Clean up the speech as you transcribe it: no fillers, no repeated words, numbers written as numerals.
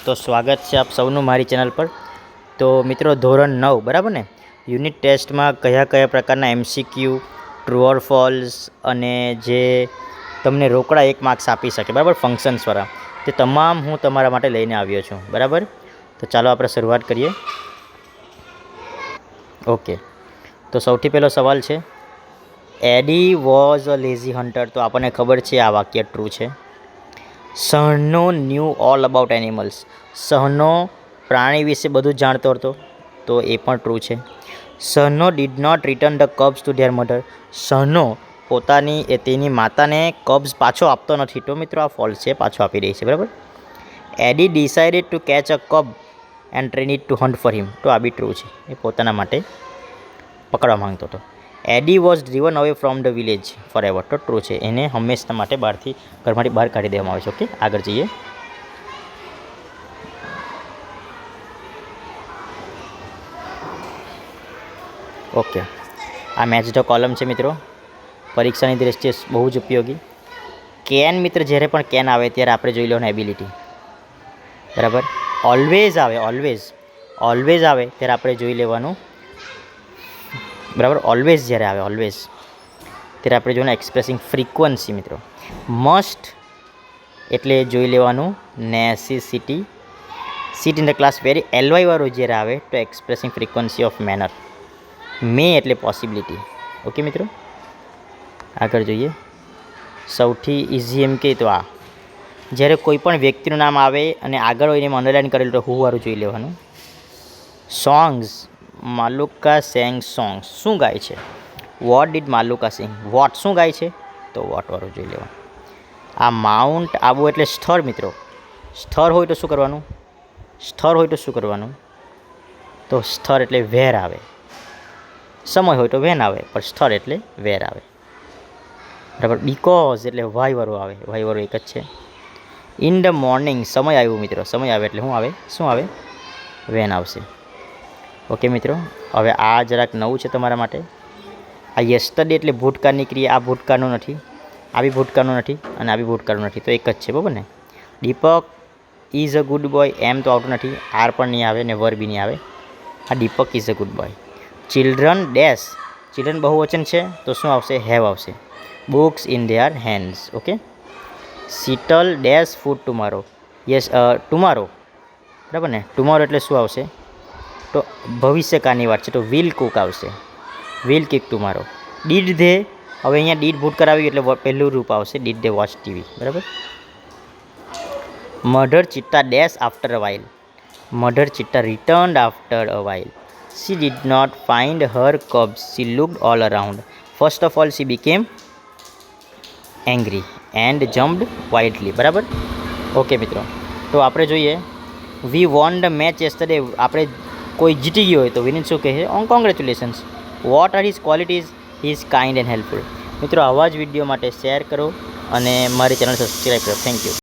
તો સ્વાગત છે આપ સૌનું મારી ચેનલ પર। તો મિત્રો ધોરણ 9 બરાબર ને, યુનિટ ટેસ્ટમાં કયા કયા પ્રકારના MCQ, ટ્રુ ઓર ફોલ્સ અને જે તમને રોકડા 1 માર્ક્સ આપી શકે બરાબર ફંક્શન્સવાળા, તે તમામ હું તમારા માટે લઈને આવ્યો છું બરાબર। તો ચાલો આપણે શરૂઆત કરીએ। ઓકે, તો સૌથી પહેલો સવાલ છે, એડી વોઝ અ લેઝી હન્ટર। તો આપણને ખબર છે આ વાક્ય ટ્રુ છે। સહનો ન્યૂ ઓલ અબાઉટ એનિમલ્સ। સહનો પ્રાણી વિશે બધું જાણતો હતો, તો એ પણ ટ્રુ છે। Sahno did not return the cubs to their mother. Sahno તેની માતાને કબ્સ પાછો આપતો નથી, તો મિત્રો આ ફોલ્સ છે, પાછો આપી રહી છે બરાબર। Eddie decided to catch a cub and train it to hunt for him. તો આ બી ટ્રુ છે, એ પોતાના માટે પકડવા માંગતો હતો। Eddie was driven away from the village forever. તો ટ્રુ છે, એને હંમેશા માટે ઘરમાંથી બહાર કાઢી દેવામાં આવે છે। ઓકે, આગળ જઈએ। ઓકે, આ મેચ ધ કોલમ છે મિત્રો, પરીક્ષાની દ્રષ્ટિએ બહુ જ ઉપયોગી। કેન મિત્ર, જ્યારે પણ કેન આવે ત્યારે આપણે જોઈ લેવાનું એબિલિટી બરાબર। ઓલવેઝ આવે ત્યારે આપણે જોઈ લેવાનું બરાબર। ઓલવેઝ જ્યારે આવે ત્યારે આપણે જોવાનું એક્સપ્રેસિંગ ફ્રીક્વન્સી મિત્રો। મસ્ટ એટલે જોઈ લેવાનું necessity. Sit in the class very LY વાળું જ્યારે આવે તો એક્સપ્રેસિંગ ફ્રીક્વન્સી ઓફ મેનર। મે એટલે પોસિબિલિટી। ઓકે મિત્રો, આગળ જોઈએ। સૌથી ઇઝી એમ કહે તો આ, જ્યારે કોઈ પણ વ્યક્તિનું નામ આવે અને આગળ હોય એને અંડરલાઇન કરેલું તો હું વાળું જોઈ લેવાનું। સોંગ્સ, માલુકા સેંગ સોંગ્સ, શું ગાય છે? What did Maluka sing? What શું ગાય છે? તો વોટ વાળું જોઈ લેવાનું। આ માઉન્ટ આબુ એટલે સ્થળ મિત્રો। સ્થળ હોય તો શું કરવાનું? તો સ્થળ એટલે વેર આવે। સમય હોય તો વેન આવે, પણ સ્થળ એટલે વેર આવે બરાબર। બીકોઝ એટલે વાય વાળું આવે, વાય વાળું એક જ છે। ઇન ધ મોર્નિંગ, સમય આવ્યું મિત્રો, સમય આવે એટલે શું આવે? વેન આવશે। ઓકે મિત્રો, હવે આ જરાક નવું છે તમારા માટે। આ યસ્ટરડે એટલે ભૂતકાળની ક્રિયા, આ ભૂતકાળનું નથી, આ બી ભૂતકાળનું નથી અને આ બી ભૂતકાળનું નથી, તો એક જ છે બરાબર ને। દીપક ઇઝ અ ગુડ બોય, એમ તો આવતું નથી, આર પણ નહીં આવે ને વર બી નહીં આવે, આ Deepak is a good boy. Children dash, children બહુવચન છે તો શું આવશે? હેવ આવશે। Books in their hands. Okay, Sheetal dash food tomorrow. Yes, tomorrow બરાબર ને। ટુમારો એટલે શું આવશે? તો ભવિષ્યકાળની વાત છે, તો વિલ કુક આવશે, will cook tomorrow. Did they, હવે અહીંયા ડીડ ભૂતકાળ આવી એટલે પહેલું રૂપ આવશે, ડીડ ધે વોચ ટીવી બરાબર। Mother cheetah dash after a while. Mother cheetah returned after a while. She did not find her cubs. She looked all around. First of all, she became angry and jumped wildly. બરાબર? Okay મિત્રો, તો આપણે જોઈએ, વી won the match yesterday, આપણે કોઈ જીતી ગયો હોય તો વિનીત શું કહે છે? Congratulations. What are his qualities? He is kind and helpful. મિત્રો, આવા જ વિડીયો માટે શેર કરો અને મારી ચેનલ સબસ્ક્રાઈબ કરો। Thank you.